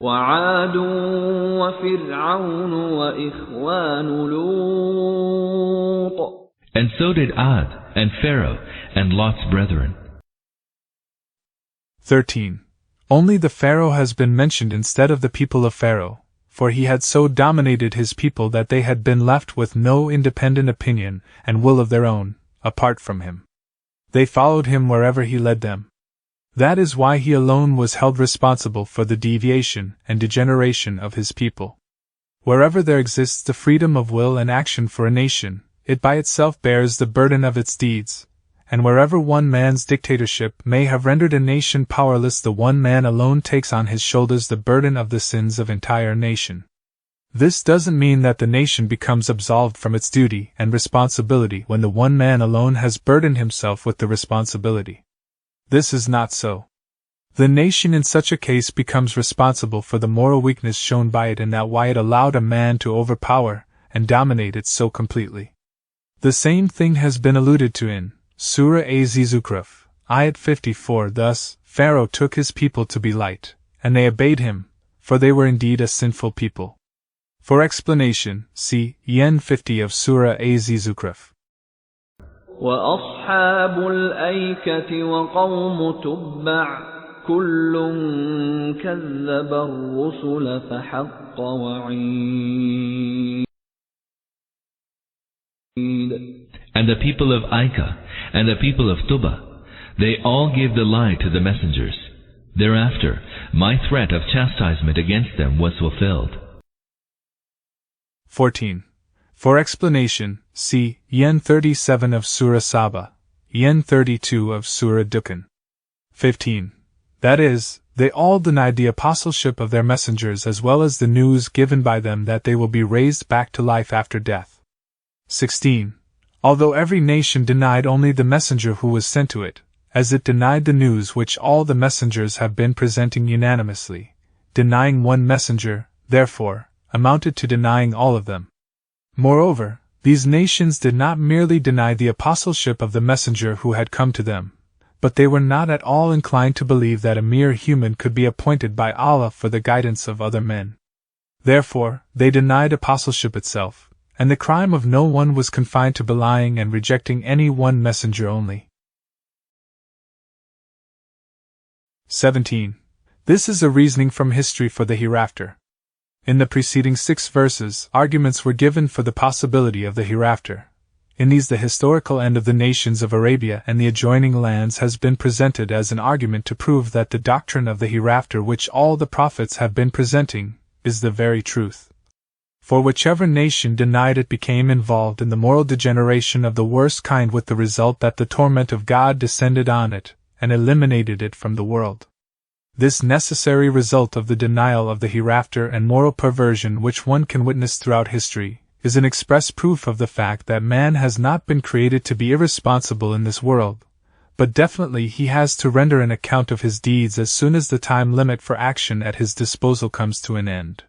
وعاد وفرعون وإخوان لوط. And so did Ad, and Pharaoh, and Lot's brethren. 13. Only the Pharaoh has been mentioned instead of the people of Pharaoh, for he had so dominated his people that they had been left with no independent opinion and will of their own, apart from him. They followed him wherever he led them. That is why he alone was held responsible for the deviation and degeneration of his people. Wherever there exists the freedom of will and action for a nation, it by itself bears the burden of its deeds, and wherever one man's dictatorship may have rendered a nation powerless, the one man alone takes on his shoulders the burden of the sins of entire nation. This doesn't mean that the nation becomes absolved from its duty and responsibility when the one man alone has burdened himself with the responsibility. This is not so. The nation in such a case becomes responsible for the moral weakness shown by it, and that why it allowed a man to overpower and dominate it so completely. The same thing has been alluded to in Surah Az-Zukhruf, Ayat 54. Thus, Pharaoh took his people to be light, and they obeyed him, for they were indeed a sinful people. For explanation, see Yen 50 of Surah Az-Zukhruf. وأصحاب الأيكة وقوم تبع كل كذب الرسل فحق وعيد. And the people of Aika and the people of Tuba, they all gave the lie to the messengers. Thereafter, my threat of chastisement against them was fulfilled. 14. For explanation, see Yen 37 of Surah Saba, Yen 32 of Surah Dukhan. 15. That is, they all denied the apostleship of their messengers as well as the news given by them that they will be raised back to life after death. 16. Although every nation denied only the messenger who was sent to it, as it denied the news which all the messengers have been presenting unanimously, denying one messenger, therefore, amounted to denying all of them. Moreover, these nations did not merely deny the apostleship of the messenger who had come to them, but they were not at all inclined to believe that a mere human could be appointed by Allah for the guidance of other men. Therefore, they denied apostleship itself, and the crime of no one was confined to belying and rejecting any one messenger only. 17. This is a reasoning from history for the hereafter. In the preceding 6 verses, arguments were given for the possibility of the hereafter. In these, the historical end of the nations of Arabia and the adjoining lands has been presented as an argument to prove that the doctrine of the hereafter which all the prophets have been presenting is the very truth. For whichever nation denied it became involved in the moral degeneration of the worst kind, with the result that the torment of God descended on it and eliminated it from the world. This necessary result of the denial of the hereafter and moral perversion which one can witness throughout history is an express proof of the fact that man has not been created to be irresponsible in this world, but definitely he has to render an account of his deeds as soon as the time limit for action at his disposal comes to an end.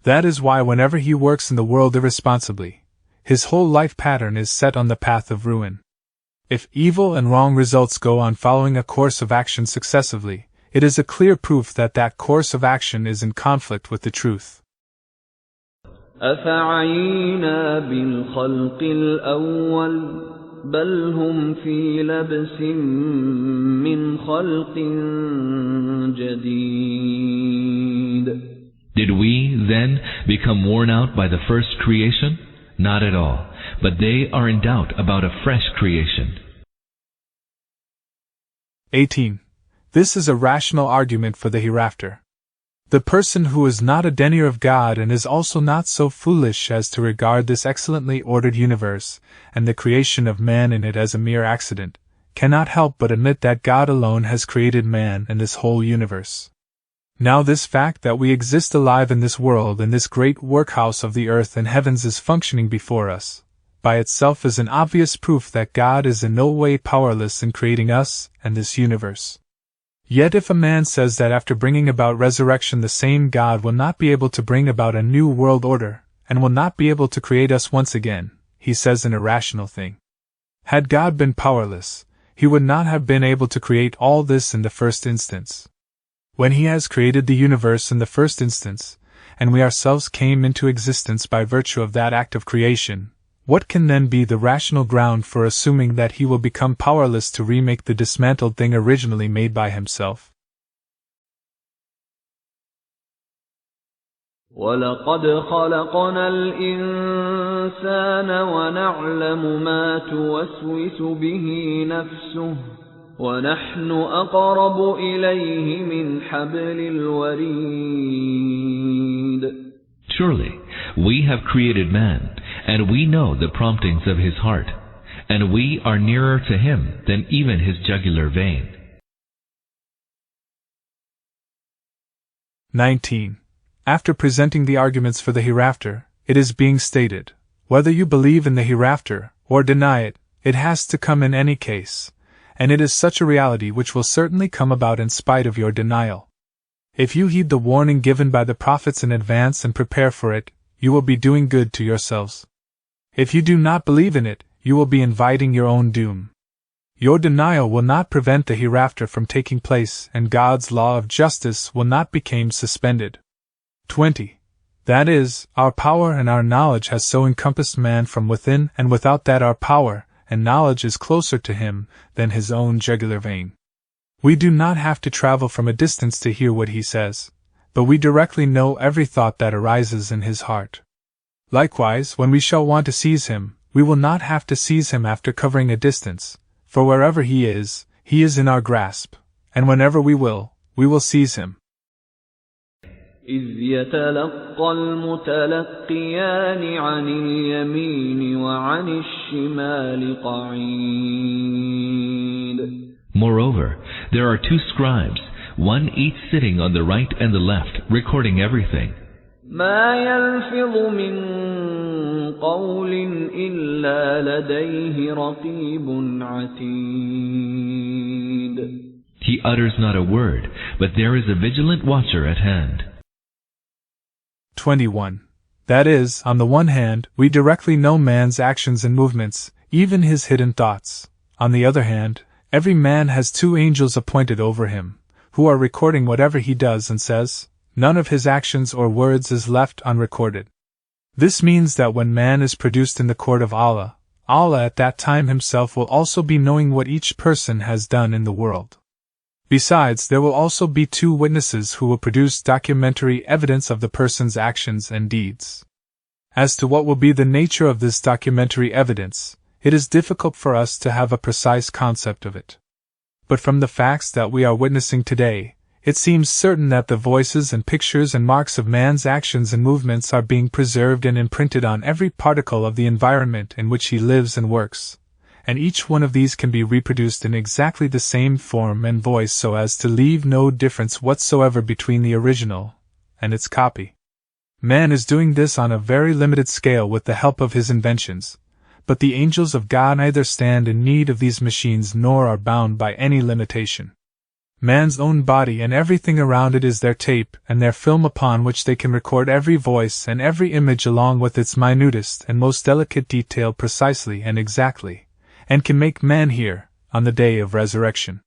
That is why whenever he works in the world irresponsibly, his whole life pattern is set on the path of ruin. If evil and wrong results go on following a course of action successively, it is a clear proof that that course of action is in conflict with the truth. أفعينا بالخلق الأول بل هم في لبس من خلق جديد. Did we, then, become worn out by the first creation? Not at all, but they are in doubt about a fresh creation. 18. This is a rational argument for the hereafter. The person who is not a denier of God and is also not so foolish as to regard this excellently ordered universe, and the creation of man in it as a mere accident, cannot help but admit that God alone has created man and this whole universe. Now this fact that we exist alive in this world and this great workhouse of the earth and heavens is functioning before us, by itself is an obvious proof that God is in no way powerless in creating us and this universe. Yet if a man says that after bringing about resurrection the same God will not be able to bring about a new world order, and will not be able to create us once again, he says an irrational thing. Had God been powerless, he would not have been able to create all this in the first instance. When He has created the universe in the first instance, and we ourselves came into existence by virtue of that act of creation, what can then be the rational ground for assuming that He will become powerless to remake the dismantled thing originally made by Himself? وَلَقَدْ خَلَقْنَا الْإِنسَانَ وَنَعْلَمُ مَا تُوَسْوِسُ بِهِ نَفْسُهُ وَنَحْنُ أَقْرَبُ إِلَيْهِ مِنْ حَبْلِ الْوَرِيدِ. Surely, we have created man, and we know the promptings of his heart, and we are nearer to him than even his jugular vein. 19. After presenting the arguments for the hereafter, it is being stated, whether you believe in the hereafter or deny it, it has to come in any case, and it is such a reality which will certainly come about in spite of your denial. If you heed the warning given by the prophets in advance and prepare for it, you will be doing good to yourselves. If you do not believe in it, you will be inviting your own doom. Your denial will not prevent the hereafter from taking place, and God's law of justice will not become suspended. 20. That is, our power and our knowledge has so encompassed man from within, and without that our power and knowledge is closer to him than his own jugular vein. We do not have to travel from a distance to hear what he says, but we directly know every thought that arises in his heart. Likewise, when we shall want to seize him, we will not have to seize him after covering a distance, for wherever he is in our grasp, and whenever we will seize him. إِذْ يَتَلَقَّى الْمُتَلَقِّيَانِ عَنِ الْيَمِينِ وَعَنِ الشِّمَالِ قَعِيدٌ. Moreover, there are two scribes, one each sitting on the right and the left, recording everything. مَا يَلْفِظُ مِنْ قَوْلٍ إِلَّا لَدَيْهِ رَقِيبٌ عَتِيدٌ. He utters not a word, but there is a vigilant watcher at hand. 21. That is, on the one hand, we directly know man's actions and movements, even his hidden thoughts. On the other hand, every man has two angels appointed over him, who are recording whatever he does and says. None of his actions or words is left unrecorded. This means that when man is produced in the court of Allah, Allah at that time himself will also be knowing what each person has done in the world. Besides, there will also be two witnesses who will produce documentary evidence of the person's actions and deeds. As to what will be the nature of this documentary evidence, it is difficult for us to have a precise concept of it. But from the facts that we are witnessing today, it seems certain that the voices and pictures and marks of man's actions and movements are being preserved and imprinted on every particle of the environment in which he lives and works, and each one of these can be reproduced in exactly the same form and voice so as to leave no difference whatsoever between the original and its copy. Man is doing this on a very limited scale with the help of his inventions, but the angels of God neither stand in need of these machines nor are bound by any limitation. Man's own body and everything around it is their tape and their film upon which they can record every voice and every image along with its minutest and most delicate detail precisely and exactly, and can make man hear, on the day of resurrection,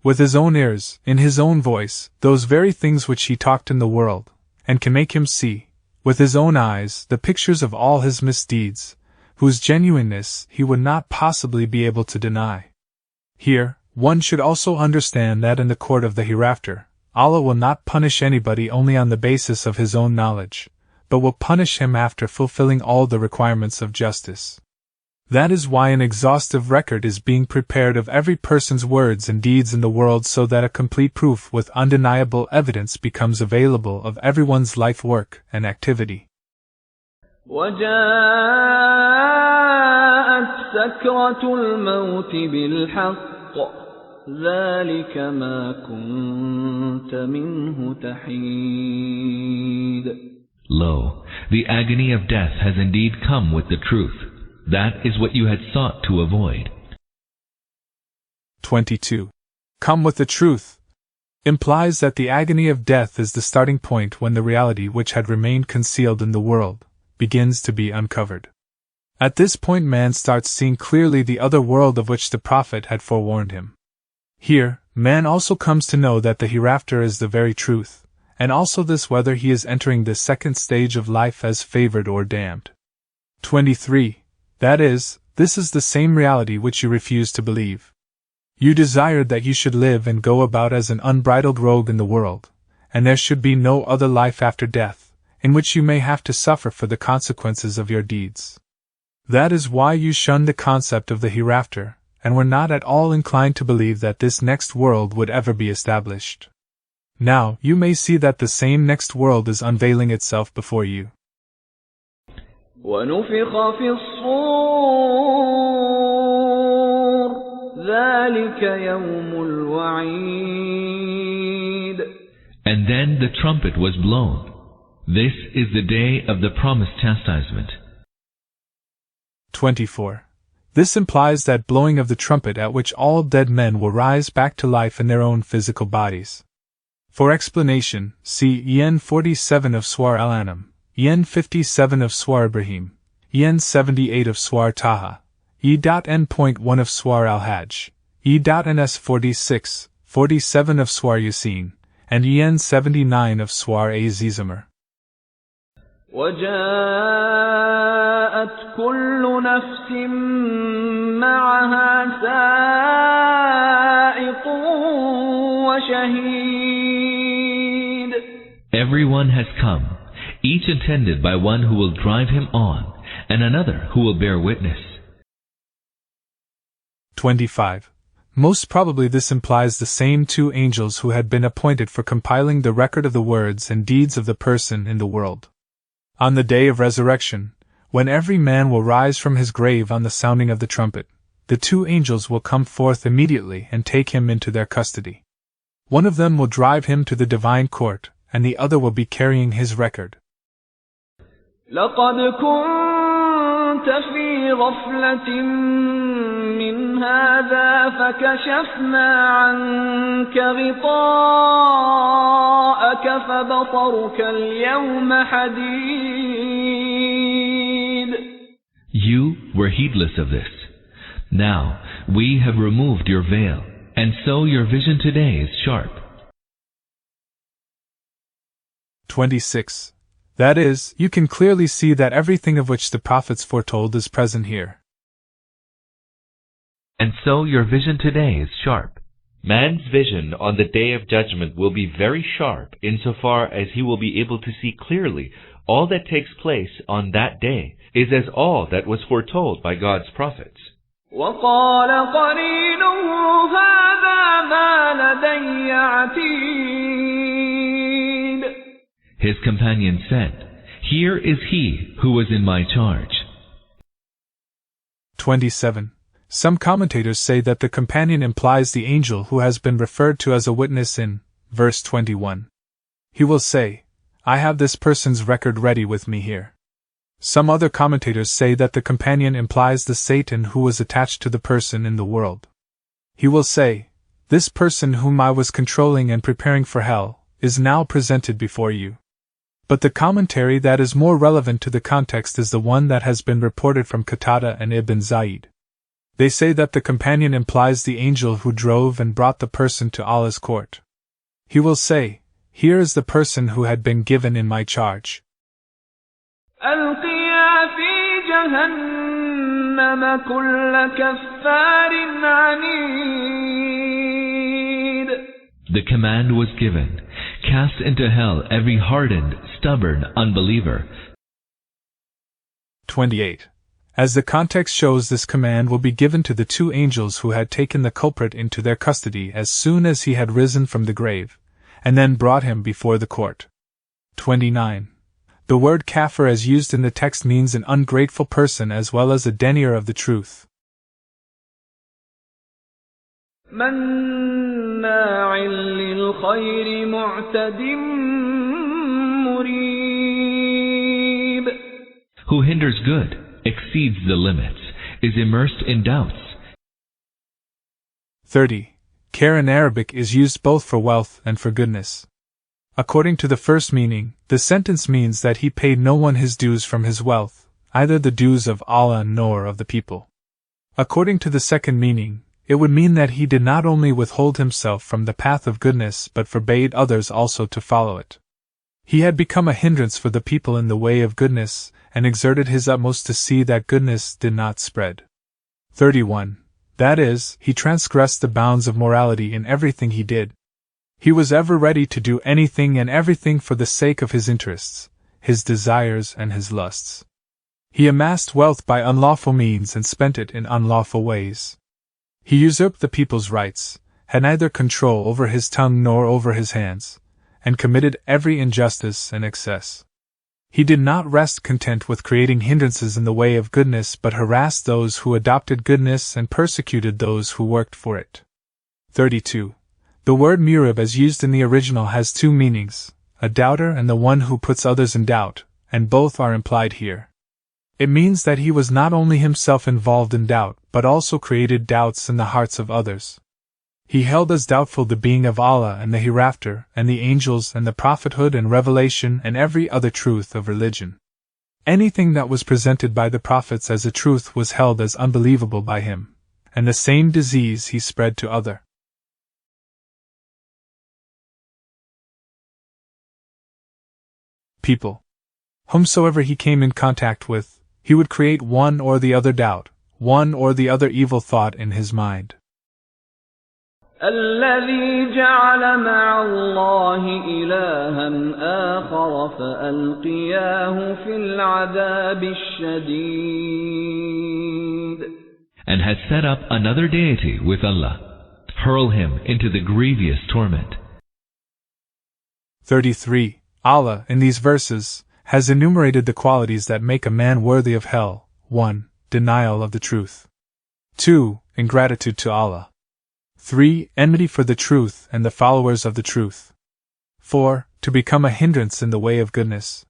with his own ears, in his own voice, those very things which he talked in the world, and can make him see, with his own eyes, the pictures of all his misdeeds, whose genuineness he would not possibly be able to deny. Here, one should also understand that in the court of the hereafter, Allah will not punish anybody only on the basis of his own knowledge, but will punish him after fulfilling all the requirements of justice. That is why an exhaustive record is being prepared of every person's words and deeds in the world so that a complete proof with undeniable evidence becomes available of everyone's life work and activity. وَجَاءَتْ سَكْرَةُ الْمَوْتِ بِالْحَقِّ ذَلِكَ مَا كُنْتَ مِنْهُ تَحِيدُ. Lo, the agony of death has indeed come with the truth. That is what you had sought to avoid. 22. Come with the truth implies that the agony of death is the starting point when the reality which had remained concealed in the world begins to be uncovered. At this point man starts seeing clearly the other world of which the prophet had forewarned him. Here, man also comes to know that the hereafter is the very truth, and also this whether he is entering the second stage of life as favored or damned. 23. That is, this is the same reality which you refuse to believe. You desired that you should live and go about as an unbridled rogue in the world, and there should be no other life after death, in which you may have to suffer for the consequences of your deeds. That is why you shunned the concept of the hereafter, and were not at all inclined to believe that this next world would ever be established. Now you may see that the same next world is unveiling itself before you. وَنُفِخَ فِي الصُّورِ ذَلِكَ يَوْمُ الْوَعِيدِ. And then the trumpet was blown. This is the day of the promised chastisement. 24. This implies that blowing of the trumpet at which all dead men will rise back to life in their own physical bodies. For explanation, see EN 47 of Surah Al-An'am, EN 57 of Surah Ibrahim, EN 78 of Surah Taha, E.N.1 of Surah Al-Hajj, E.Ns 46, 47 of Surah Yasin, and EN 79 of Surah Az-Zumar. وَجَاءَتْ كُلُّ نَفْسٍ مَّعَهَا سَائِقٌ وَشَهِيدٌ. Everyone has come, each attended by one who will drive him on, and another who will bear witness. 25. Most probably this implies the same two angels who had been appointed for compiling the record of the words and deeds of the person in the world. On the day of resurrection, when every man will rise from his grave on the sounding of the trumpet, the two angels will come forth immediately and take him into their custody. One of them will drive him to the divine court, and the other will be carrying his record. لَقَدْ كُنْتَ فِي غَفْلَةٍ مِّنْ هَذَا فَكَشَفْنَا عَنْكَ غِطَاءَكَ فَبَصَرُكَ الْيَوْمَ حَدِيدٌ. You were heedless of this. Now, we have removed your veil, and so your vision today is sharp. 26. That is, you can clearly see that everything of which the prophets foretold is present here. And so your vision today is sharp. Man's vision on the Day of Judgment will be very sharp insofar as he will be able to see clearly all that takes place on that day is as all that was foretold by God's prophets. وَقَالَ قَرِينُهُ هَذَا مَا لَدَيَّ عَتِيدٌ. His companion said, "Here is he who was in my charge." 27. Some commentators say that the companion implies the angel who has been referred to as a witness in verse 21. He will say, "I have this person's record ready with me here." Some other commentators say that the companion implies the Satan who was attached to the person in the world. He will say, "This person whom I was controlling and preparing for hell is now presented before you." But the commentary that is more relevant to the context is the one that has been reported from Qatada and Ibn Zayd. They say that the companion implies the angel who drove and brought the person to Allah's court. He will say, "Here is the person who had been given in my charge." ألقيا في جهنم كل كفار عنيد. The command was given, "Cast into hell every hardened, stubborn unbeliever." 28. As the context shows, this command will be given to the two angels who had taken the culprit into their custody as soon as he had risen from the grave, and then brought him before the court. 29. The word kafir as used in the text means an ungrateful person as well as a denier of the truth. مناع للخير معتد مريب. Who hinders good, exceeds the limits, is immersed in doubts. 30. Care in Arabic is used both for wealth and for goodness. According to the first meaning, the sentence means that he paid no one his dues from his wealth, either the dues of Allah nor of the people. According to the second meaning, it would mean that he did not only withhold himself from the path of goodness but forbade others also to follow it. He had become a hindrance for the people in the way of goodness, and exerted his utmost to see that goodness did not spread. 31. That is, he transgressed the bounds of morality in everything he did. He was ever ready to do anything and everything for the sake of his interests, his desires and his lusts. He amassed wealth by unlawful means and spent it in unlawful ways. He usurped the people's rights, had neither control over his tongue nor over his hands, and committed every injustice and excess. He did not rest content with creating hindrances in the way of goodness but harassed those who adopted goodness and persecuted those who worked for it. 32. The word murib as used in the original has two meanings, a doubter and the one who puts others in doubt, and both are implied here. It means that he was not only himself involved in doubt but also created doubts in the hearts of others. He held as doubtful the being of Allah and the hereafter, and the angels and the prophethood and revelation and every other truth of religion. Anything that was presented by the prophets as a truth was held as unbelievable by him, and the same disease he spread to other people. Whomsoever he came in contact with, he would create one or the other doubt, one or the other evil thought in his mind. الذي جعل مع الله إلها آخر فألقياه في العذاب الشديد. And has set up another deity with Allah. Hurl him into the grievous torment. 33. Allah, in these verses, has enumerated the qualities that make a man worthy of hell. 1. Denial of the truth. 2. Ingratitude to Allah. 3. Enmity for the truth and the followers of the truth. 4. To become a hindrance in the way of goodness.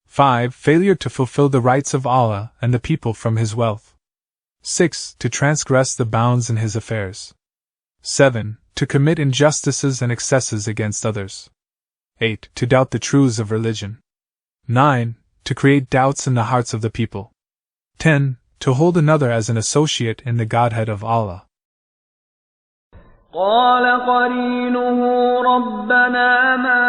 5. Failure to fulfill the rights of Allah and the people from his wealth. 6. To transgress the bounds in his affairs. 7. To commit injustices and excesses against others. 8. To doubt the truths of religion. 9. To create doubts in the hearts of the people. 10. To hold another as an associate in the Godhead of Allah. قال قرينه ربنا ما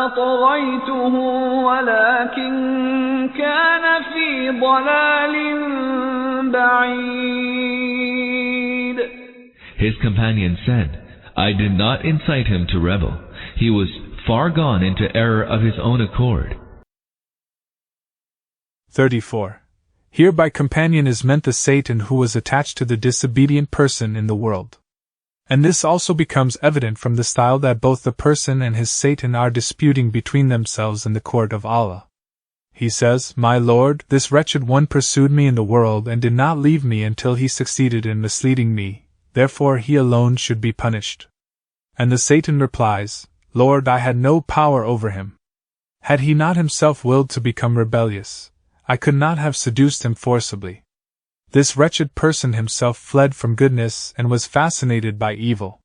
أطغيته ولكن كان في ضلال بعيد. His companion said, I did not incite him to rebel. He was far gone into error of his own accord. 34. Here by companion is meant the Satan who was attached to the disobedient person in the world. And this also becomes evident from the style that both the person and his Satan are disputing between themselves in the court of Allah. He says, My Lord, this wretched one pursued me in the world and did not leave me until he succeeded in misleading me, therefore he alone should be punished. And the Satan replies, Lord, I had no power over him. Had he not himself willed to become rebellious, I could not have seduced him forcibly. This wretched person himself fled from goodness and was fascinated by evil.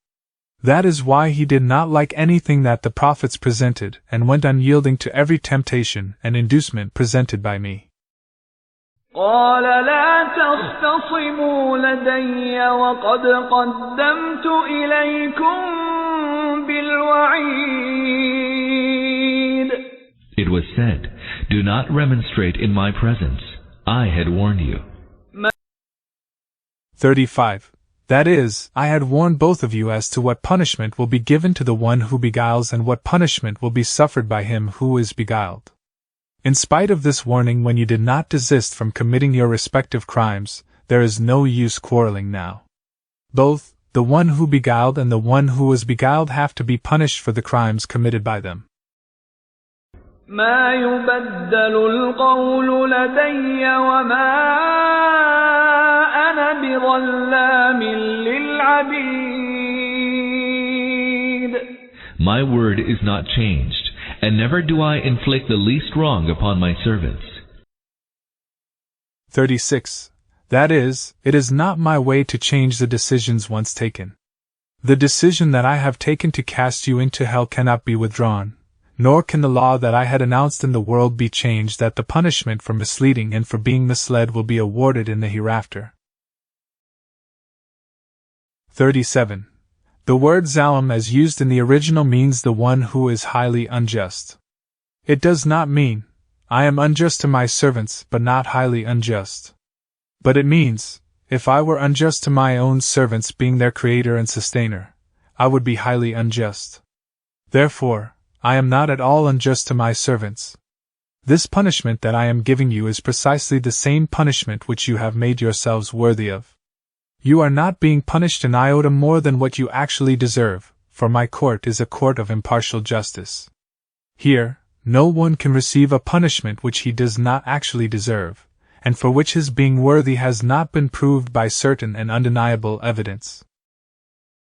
That is why he did not like anything that the prophets presented and went unyielding to every temptation and inducement presented by me. قال لا تختصموا لدي وقد قدمت إليكم بالوعيد. It was said, Do not remonstrate in my presence. I had warned you. 35. That is, I had warned both of you as to what punishment will be given to the one who beguiles and what punishment will be suffered by him who is beguiled. In spite of this warning, when you did not desist from committing your respective crimes, there is no use quarreling now. Both, the one who beguiled and the one who was beguiled have to be punished for the crimes committed by them. ما يبدل القول لدي وما أنا بظلام للعبيد. My word is not changed, and never do I inflict the least wrong upon my servants. 36. That is, it is not my way to change the decisions once taken. The decision that I have taken to cast you into hell cannot be withdrawn. Nor can the law that I had announced in the world be changed, that the punishment for misleading and for being misled will be awarded in the hereafter. 37. The word zalim as used in the original means the one who is highly unjust. It does not mean, I am unjust to my servants but not highly unjust. But it means, if I were unjust to my own servants being their creator and sustainer, I would be highly unjust. Therefore, I am not at all unjust to my servants. This punishment that I am giving you is precisely the same punishment which you have made yourselves worthy of. You are not being punished an iota more than what you actually deserve, for my court is a court of impartial justice. Here, no one can receive a punishment which he does not actually deserve, and for which his being worthy has not been proved by certain and undeniable evidence.